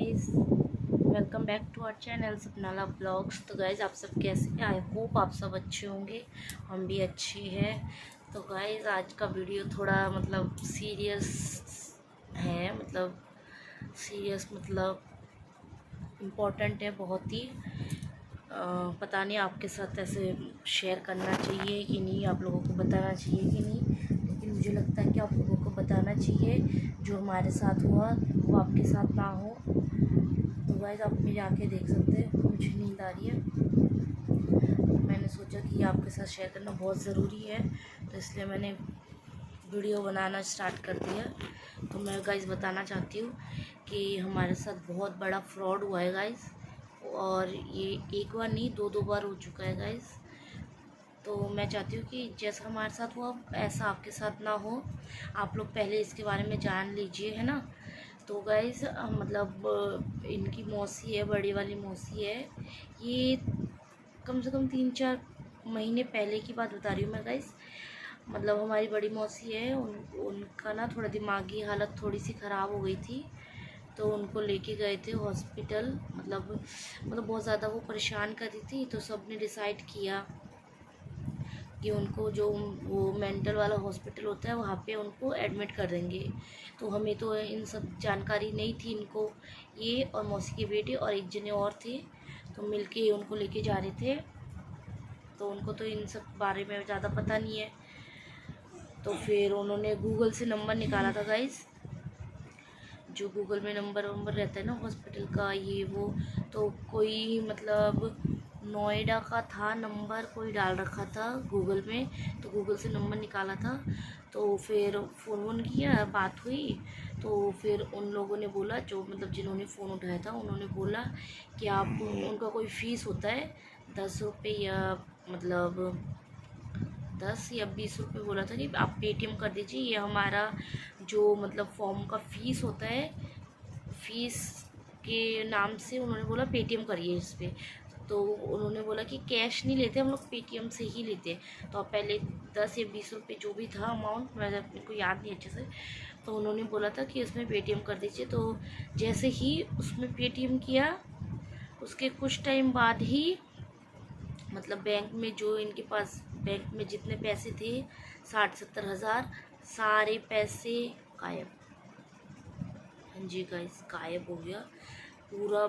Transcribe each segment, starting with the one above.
Guys, welcome back to our channel Sapnala blogs. तो guys आप सब कैसे हैं? आई होप आप सब अच्छे होंगे, हम भी अच्छे हैं। तो गाइस आज का वीडियो थोड़ा सीरियस है, इम्पोर्टेंट है बहुत ही। पता नहीं आपके साथ ऐसे शेयर करना चाहिए कि नहीं, आप लोगों को बताना चाहिए कि नहीं, लेकिन मुझे लगता है कि आप लोगों को बताना चाहिए। जो हमारे साथ हुआ वो आपके साथ ना हो। तो गाइस आप मेरी आंखें देख सकते हैं, मुझे नींद आ रही है। मैंने सोचा कि आपके साथ शेयर करना बहुत ज़रूरी है, तो इसलिए मैंने वीडियो बनाना स्टार्ट कर दिया। तो मैं गाइस बताना चाहती हूँ कि हमारे साथ बहुत बड़ा फ्रॉड हुआ है गाइस, और ये एक बार नहीं दो बार हो चुका है गाइस। तो मैं चाहती हूँ कि जैसा हमारे साथ हुआ ऐसा आपके साथ ना हो। आप लोग पहले इसके बारे में जान लीजिए, है ना। तो गाइस इनकी मौसी है, बड़ी वाली मौसी है। ये कम से कम 3-4 महीने पहले की बात बता रही हूँ मैं गाइस। हमारी बड़ी मौसी है, उनका ना थोड़ा दिमागी हालत थोड़ी सी ख़राब हो गई थी। तो उनको लेके गए थे हॉस्पिटल। बहुत ज़्यादा वो परेशान कर रही थी। तो सबने डिसाइड किया कि उनको जो वो मेंटल वाला हॉस्पिटल होता है वहाँ पे उनको एडमिट कर देंगे। तो हमें तो इन सब जानकारी नहीं थी। इनको, ये और मौसी के बेटे और एक जने और थे, तो मिलके उनको लेके जा रहे थे। तो उनको तो इन सब बारे में ज़्यादा पता नहीं है। तो फिर उन्होंने गूगल से नंबर निकाला था गाइस, जो गूगल में नंबर रहता है ना हॉस्पिटल का, ये वो। तो कोई नोएडा का था नंबर, कोई डाल रखा था गूगल में। तो गूगल से नंबर निकाला था। तो फिर फ़ोन किया, बात हुई। तो फिर उन लोगों ने बोला, जो जिन्होंने फ़ोन उठाया था उन्होंने बोला कि आप, उनका कोई फ़ीस होता है 10 रुपये, या 10 या 20 रुपये बोला था कि आप पेटीएम कर दीजिए। ये हमारा जो फॉर्म का फ़ीस होता है, फ़ीस के नाम से उन्होंने बोला पेटीएम करिए इस पर। तो उन्होंने बोला कि कैश नहीं लेते हम लोग, पेटीएम से ही लेते हैं। तो आप पहले 10 या 20 रुपये जो भी था अमाउंट, मेरे को याद नहीं अच्छे से, तो उन्होंने बोला था कि इसमें पेटीएम कर दीजिए। तो जैसे ही उसमें पेटीएम किया, उसके कुछ टाइम बाद ही बैंक में, जो इनके पास बैंक में जितने पैसे थे 60-70 हज़ार, सारे पैसे गायब। हाँ जी गाइस, गायब हो गया पूरा।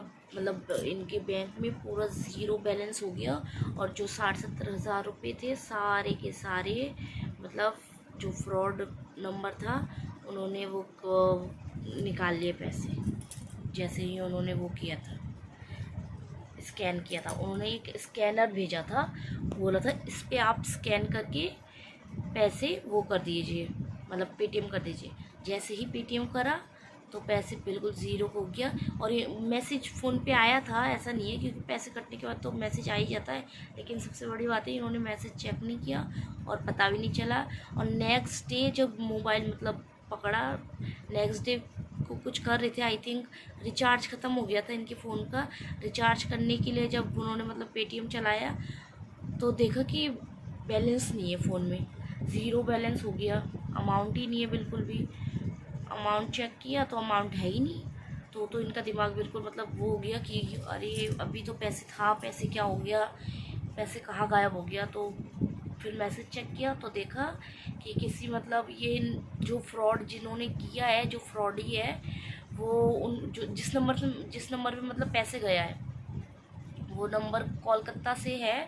इनके बैंक में पूरा ज़ीरो बैलेंस हो गया। और जो 60-70 हज़ार रुपये थे, सारे के सारे जो फ्रॉड नंबर था, उन्होंने वो निकाल लिए पैसे। जैसे ही उन्होंने वो किया था, स्कैन किया था, उन्होंने एक स्कैनर भेजा था, बोला था इस पे आप स्कैन करके पैसे वो कर दीजिए, पेटीएम कर दीजिए। जैसे ही पेटीएम करा तो पैसे बिल्कुल ज़ीरो हो गया। और ये मैसेज फ़ोन पे आया था, ऐसा नहीं है, क्योंकि पैसे कटने के बाद तो मैसेज आ ही जाता है। लेकिन सबसे बड़ी बात है, इन्होंने मैसेज चेक नहीं किया और पता भी नहीं चला। और नेक्स्ट डे जब मोबाइल पकड़ा, नेक्स्ट डे को कुछ कर रहे थे, आई थिंक रिचार्ज ख़त्म हो गया था इनके फ़ोन का। रिचार्ज करने के लिए जब उन्होंने पेटीएम चलाया, तो देखा कि बैलेंस नहीं है फ़ोन में, ज़ीरो बैलेंस हो गया, अमाउंट ही नहीं है बिल्कुल भी। अमाउंट चेक किया तो अमाउंट है ही नहीं। तो इनका दिमाग बिल्कुल वो हो गया कि अरे अभी तो पैसे था, पैसे क्या हो गया, पैसे कहाँ गायब हो गया। तो फिर मैसेज चेक किया तो देखा कि किसी ये जो फ्रॉड जिन्होंने किया है, जो फ्रॉडी है, वो उन जो जिस नंबर पे पैसे गया है, वो नंबर कोलकाता से है।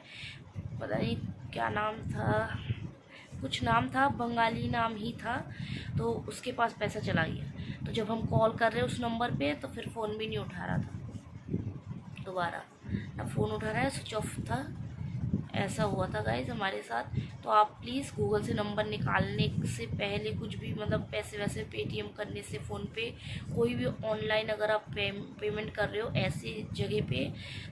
पता नहीं क्या नाम था, कुछ नाम था, बंगाली नाम ही था। तो उसके पास पैसा चला गया। तो जब हम कॉल कर रहे उस नंबर पे, तो फिर फ़ोन भी नहीं उठा रहा था दोबारा, ना फ़ोन उठा रहा है, स्विच ऑफ था। ऐसा हुआ था गाइज हमारे साथ। तो आप प्लीज़ गूगल से नंबर निकालने से पहले, कुछ भी पैसे वैसे पेटीएम करने से, फ़ोन पे, कोई भी ऑनलाइन अगर आप पेमेंट कर रहे हो ऐसी जगह पे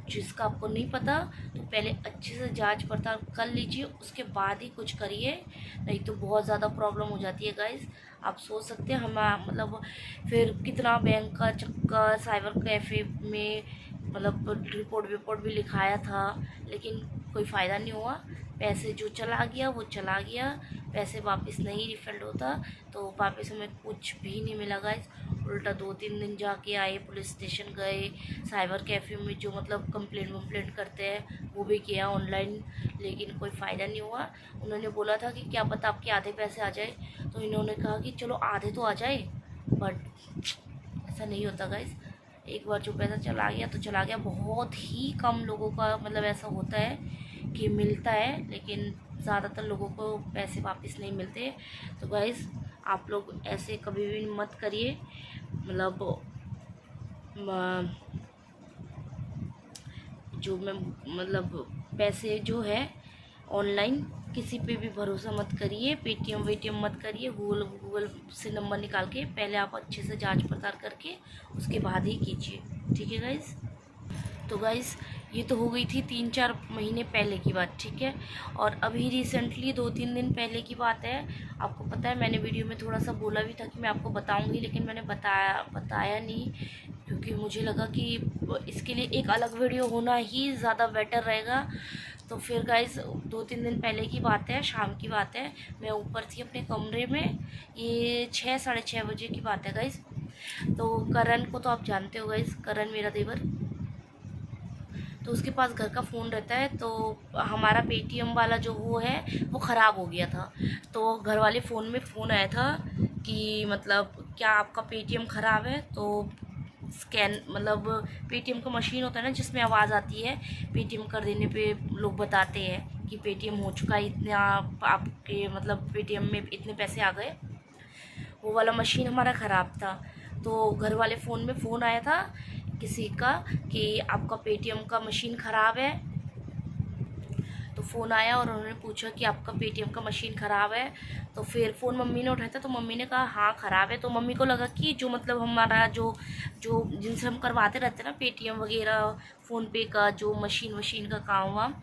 जिसका आपको नहीं पता, तो पहले अच्छे से जांच पड़ताल कर लीजिए, उसके बाद ही कुछ करिए। नहीं तो बहुत ज़्यादा प्रॉब्लम हो जाती है गाइज। आप सोच सकते हैं हम फिर कितना बैंक का चक्कर, साइबर कैफ़े में रिपोर्ट भी लिखाया था, लेकिन कोई फ़ायदा नहीं हुआ। पैसे जो चला गया वो चला गया, पैसे वापस नहीं रिफ़ंड होता। तो वापस हमें कुछ भी नहीं मिला गाइस। उल्टा 2-3 दिन जाके आए, पुलिस स्टेशन गए, साइबर कैफ़े में जो मतलब कंप्लेंट करते हैं वो भी किया ऑनलाइन, लेकिन कोई फ़ायदा नहीं हुआ। उन्होंने बोला था कि क्या पता आपके आधे पैसे आ जाए, तो इन्होंने कहा कि चलो आधे तो आ जाए, बट ऐसा नहीं होता गाइस। एक बार जो पैसा चला गया तो चला गया। बहुत ही कम लोगों का मतलब ऐसा होता है कि मिलता है, लेकिन ज़्यादातर लोगों को पैसे वापस नहीं मिलते। तो गाइस आप लोग ऐसे कभी भी मत करिए, मतलब जो मैं मतलब पैसे जो है ऑनलाइन किसी पे भी भरोसा मत करिए, पेटीएम वेटीएम मत करिए, गूगल से नंबर निकाल के पहले आप अच्छे से जांच पड़ताल करके उसके बाद ही कीजिए, ठीक है गाइस। तो गाइस ये तो हो गई थी 3-4 महीने पहले की बात, ठीक है। और अभी रिसेंटली 2-3 दिन पहले की बात है। आपको पता है मैंने वीडियो में थोड़ा सा बोला भी था कि मैं आपको बताऊंगी, लेकिन मैंने बताया नहीं, क्योंकि मुझे लगा कि इसके लिए एक अलग वीडियो होना ही ज़्यादा बेटर रहेगा। तो फिर गाइस 2-3 दिन पहले की बात है, शाम की बात है, मैं ऊपर थी अपने कमरे में, ये 6-6:30 बजे की बात है गाइस। तो करण को तो आप जानते हो गाइस, करण मेरा देवर, तो उसके पास घर का फ़ोन रहता है। तो हमारा पेटीएम वाला जो वो है वो ख़राब हो गया था। तो घर वाले फ़ोन में फ़ोन आया था कि मतलब क्या आपका पेटीएम ख़राब है, तो स्कैन मतलब पेटीएम का मशीन होता है ना जिसमें आवाज़ आती है, पेटीएम कर देने पे लोग बताते हैं कि पेटीएम हो चुका है, इतना आपके मतलब पेटीएम में इतने पैसे आ गए। वो वाला मशीन हमारा ख़राब था। तो घर वाले फ़ोन में फ़ोन आया था किसी का कि आपका पेटीएम का मशीन ख़राब है। तो फ़ोन आया और उन्होंने पूछा कि आपका पेटीएम का मशीन ख़राब है। तो फिर फ़ोन मम्मी ने उठाया था, तो मम्मी ने कहा हाँ ख़राब है। तो मम्मी को लगा कि जो मतलब हमारा जो जो जिनसे हम करवाते रहते हैं ना पेटीएम वगैरह, फ़ोनपे का जो मशीन का काम वाम,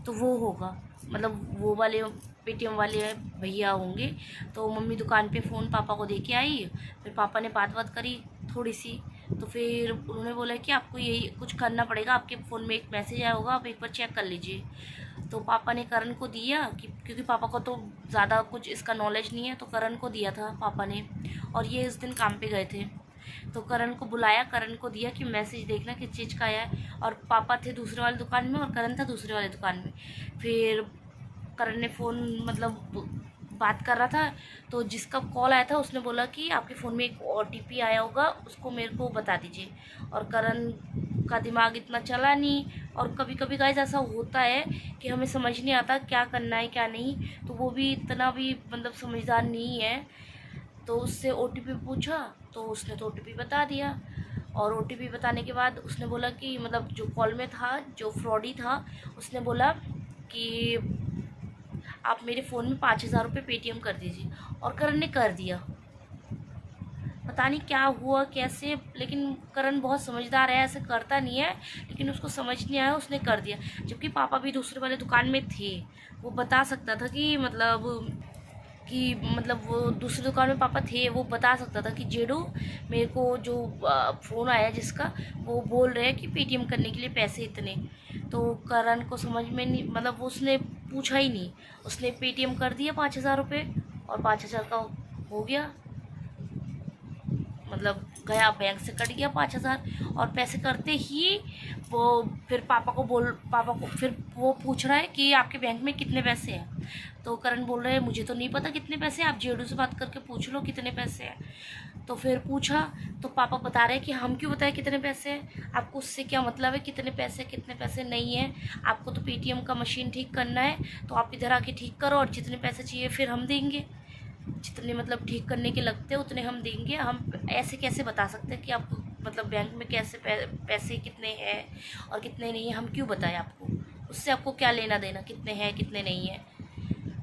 तो वो होगा, मतलब वो वाले पेटीएम वाले भैया होंगे। तो मम्मी दुकान पे फ़ोन पापा को दे के आई। फिर पापा ने बात करी थोड़ी सी, तो फिर उन्होंने बोला कि आपको यही कुछ करना पड़ेगा, आपके फ़ोन में एक मैसेज आया होगा, आप एक बार चेक कर लीजिए। तो पापा ने करण को दिया कि क्योंकि पापा को तो ज़्यादा कुछ इसका नॉलेज नहीं है, तो करण को दिया था पापा ने। और ये इस दिन काम पे गए थे, तो करण को बुलाया, करण को दिया कि मैसेज देखना किस चीज़ का आया है। और पापा थे दूसरे वाली दुकान में और करण था दूसरे वाली दुकान में। फिर करण ने फ़ोन मतलब बात कर रहा था, तो जिसका कॉल आया था उसने बोला कि आपके फ़ोन में एक OTP आया होगा, उसको मेरे को बता दीजिए। और करण का दिमाग इतना चला नहीं, और कभी कभी गाइस ऐसा होता है कि हमें समझ नहीं आता क्या करना है क्या नहीं, तो वो भी इतना भी मतलब समझदार नहीं है। तो उससे OTP पूछा, तो उसने तो OTP बता दिया। और OTP बताने के बाद उसने बोला कि मतलब जो कॉल में था जो फ्रॉडी था, उसने बोला कि आप मेरे फ़ोन में 5,000 रुपये पेटीएम कर दीजिए। और करण ने कर दिया। पता नहीं क्या हुआ कैसे, लेकिन करण बहुत समझदार है, ऐसे करता नहीं है, लेकिन उसको समझ नहीं आया, उसने कर दिया। जबकि पापा भी दूसरे वाले दुकान में थे, वो बता सकता था कि वो दूसरी दुकान में पापा थे, वो बता सकता था कि जेडू मेरे को जो फ़ोन आया जिसका, वो बोल रहे हैं कि पेटीएम करने के लिए पैसे इतने। तो करण को समझ में नहीं, मतलब उसने पूछा ही नहीं, उसने पेटीएम कर दिया 5,000 रुपये, और 5,000 का हो गया, मतलब गया बैंक से कट गया 5,000। और पैसे करते ही वो फिर पापा को फिर वो पूछ रहा है कि आपके बैंक में कितने पैसे हैं। तो करण बोल रहे हैं मुझे तो नहीं पता कितने पैसे हैं, आप जेडू से बात करके पूछ लो कितने पैसे हैं। तो फिर पूछा तो पापा बता रहे हैं कि हम क्यों बताएं कितने पैसे हैं, आपको उससे क्या मतलब है कितने पैसे नहीं है, आपको तो पेटीएम का मशीन ठीक करना है, तो आप इधर आके ठीक करो, और जितने पैसे चाहिए फिर हम देंगे, जितने मतलब ठीक करने के लगते हैं उतने हम देंगे। हम ऐसे कैसे बता सकते हैं कि आपको मतलब बैंक में कैसे पैसे कितने हैं और कितने नहीं है, हम क्यों बताएं आपको, उससे आपको क्या लेना देना कितने हैं कितने नहीं है।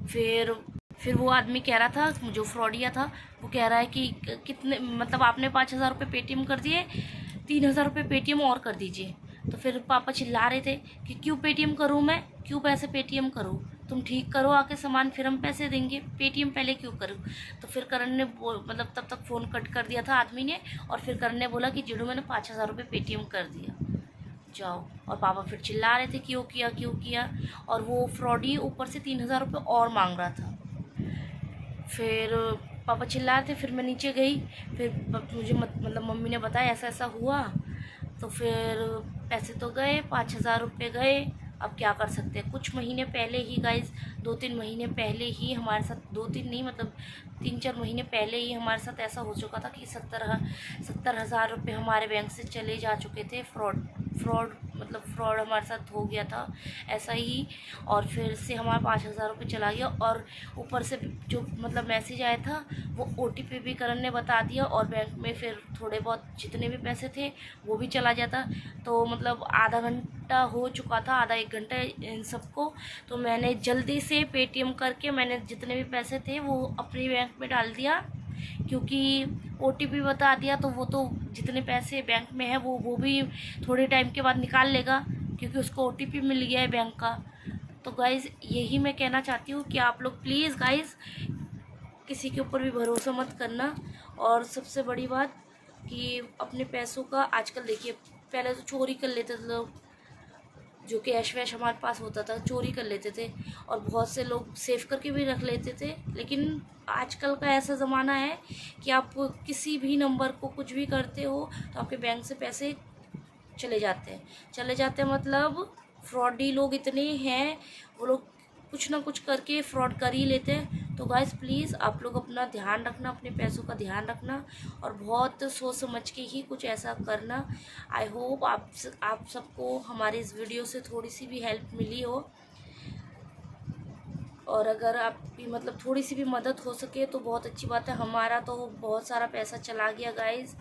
फिर वो आदमी कह रहा था, जो फ्रॉडिया था, वो कह रहा है कि कितने मतलब आपने 5,000 रुपये पेटीएम कर दिए, 3,000 रुपये पेटीएम और कर दीजिए। तो फिर पापा चिल्ला रहे थे कि क्यों पेटीएम करूँ, मैं क्यों पैसे पेटीएम करूँ, तुम ठीक करो आके सामान फिर हम पैसे देंगे, पेटीएम पहले क्यों करूँ। तो फिर करण ने मतलब तब तक फ़ोन कट कर दिया था आदमी ने, और फिर करण ने बोला कि जिडू मैंने 5,000 रुपये पेटीएम कर दिया, जाओ। और पापा फिर चिल्ला रहे थे क्यों किया, और वो फ्रॉडी ऊपर से 3,000 रुपये और मांग रहा था। फिर पापा चिल्ला रहे थे। फिर मैं नीचे गई, फिर मुझे मतलब मम्मी ने बताया ऐसा ऐसा हुआ। तो फिर पैसे तो गए, 5,000 रुपये गए। अब क्या कर सकते हैं। कुछ महीने पहले ही गाइस, 2-3 महीने पहले ही हमारे साथ, 2-3 नहीं मतलब 3-4 महीने पहले ही हमारे साथ ऐसा हो चुका था कि 70,000 रुपये हमारे बैंक से चले जा चुके थे। फ्रॉड हमारे साथ हो गया था ऐसा ही। और फिर से हमारा 5,000 रुपये चला गया, और ऊपर से जो मतलब मैसेज आया था वो OTP भी करण ने बता दिया, और बैंक में फिर थोड़े बहुत जितने भी पैसे थे वो भी चला जाता। तो मतलब आधा घंटा हो चुका था, आधा 1 घंटा इन सबको। तो मैंने जल्दी से पेटीएम करके मैंने जितने भी पैसे थे वो अपने बैंक में डाल दिया, क्योंकि OTP बता दिया तो वो तो जितने पैसे बैंक में है वो भी थोड़े टाइम के बाद निकाल लेगा, क्योंकि उसको OTP मिल गया है बैंक का। तो गाइज़ यही मैं कहना चाहती हूँ कि आप लोग प्लीज़ गाइज़ किसी के ऊपर भी भरोसा मत करना। और सबसे बड़ी बात कि अपने पैसों का आजकल देखिए, पहले तो चोरी कर लेते थे लोग, जो कैश वैश हमारे पास होता था चोरी कर लेते थे, और बहुत से लोग सेव करके भी रख लेते थे। लेकिन आजकल का ऐसा ज़माना है कि आप किसी भी नंबर को कुछ भी करते हो तो आपके बैंक से पैसे चले जाते हैं मतलब फ्रॉडी लोग इतने हैं, वो लोग कुछ ना कुछ करके फ्रॉड कर ही लेते हैं। तो गाइस प्लीज़ आप लोग अपना ध्यान रखना, अपने पैसों का ध्यान रखना, और बहुत सोच समझ के ही कुछ ऐसा करना। आई होप आप सबको हमारी इस वीडियो से थोड़ी सी भी हेल्प मिली हो, और अगर आपकी मतलब थोड़ी सी भी मदद हो सके तो बहुत अच्छी बात है। हमारा तो बहुत सारा पैसा चला गया गाइस,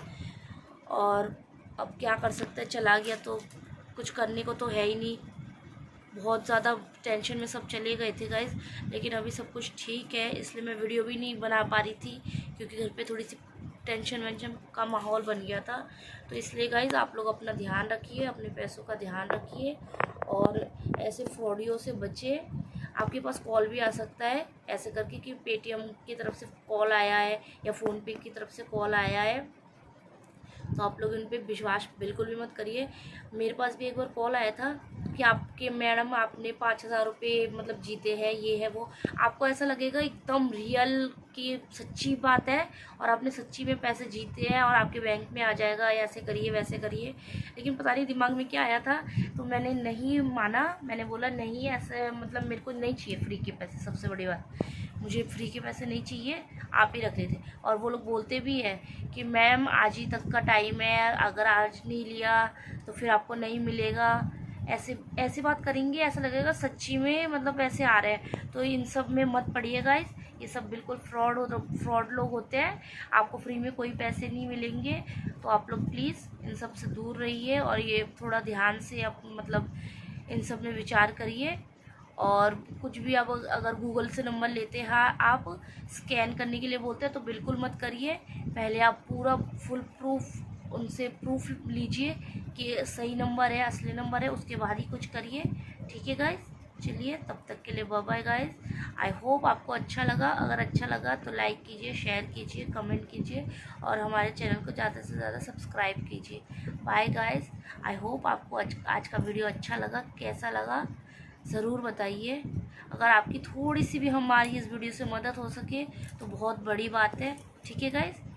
और अब क्या कर सकते हैं, चला गया तो कुछ करने को तो है ही नहीं। बहुत ज़्यादा टेंशन में सब चले गए थे गाइस, लेकिन अभी सब कुछ ठीक है, इसलिए मैं वीडियो भी नहीं बना पा रही थी, क्योंकि घर पे थोड़ी सी टेंशन वेंशन का माहौल बन गया था। तो इसलिए गाइस आप लोग अपना ध्यान रखिए, अपने पैसों का ध्यान रखिए, और ऐसे फ्रॉडियों से बचिए। आपके पास कॉल भी आ सकता है ऐसे करके कि पेटीएम की तरफ से कॉल आया है या फ़ोनपे की तरफ से कॉल आया है, तो आप लोग इन पे विश्वास बिल्कुल भी मत करिए। मेरे पास भी एक बार कॉल आया था कि आपके मैडम आपने 5,000 रुपये मतलब जीते हैं, ये है वो। आपको ऐसा लगेगा एकदम रियल कि सच्ची बात है और आपने सच्ची में पैसे जीते हैं और आपके बैंक में आ जाएगा, ऐसे करिए वैसे करिए। लेकिन पता नहीं दिमाग में क्या आया था, तो मैंने नहीं माना। मैंने बोला नहीं, ऐसे मतलब मेरे को नहीं चाहिए फ्री के पैसे। सबसे बड़ी बात, मुझे फ्री के पैसे नहीं चाहिए, आप ही रख लेते। और वो लोग बोलते भी है कि मैम आज ही तक का टाइम है, अगर आज नहीं लिया तो फिर आपको नहीं मिलेगा। ऐसी बात करेंगे, ऐसा लगेगा सच्ची में मतलब पैसे आ रहे हैं। तो इन सब में मत पड़िए गाइस, ये सब बिल्कुल फ्रॉड लोग होते हैं। आपको फ्री में कोई पैसे नहीं मिलेंगे। तो आप लोग प्लीज़ इन सब से दूर रहिए, और ये थोड़ा ध्यान से आप मतलब इन सब में विचार करिए। और कुछ भी आप अगर गूगल से नंबर लेते हैं, आप स्कैन करने के लिए बोलते हैं तो बिल्कुल मत करिए। पहले आप पूरा फुल प्रूफ उनसे प्रूफ लीजिए कि सही नंबर है, असली नंबर है, उसके बाद ही कुछ करिए। ठीक है गाइस, चलिए तब तक के लिए bye bye guys. I hope आपको अच्छा लगा। अगर अच्छा लगा तो लाइक कीजिए, शेयर कीजिए, कमेंट कीजिए, और हमारे चैनल को ज़्यादा से ज़्यादा सब्सक्राइब कीजिए। Bye guys. आई होप आपको आज का वीडियो अच्छा लगा। कैसा लगा ज़रूर बताइए। अगर आपकी थोड़ी सी भी हमारी इस वीडियो से मदद हो सके तो बहुत बड़ी बात है। ठीक है गाइस।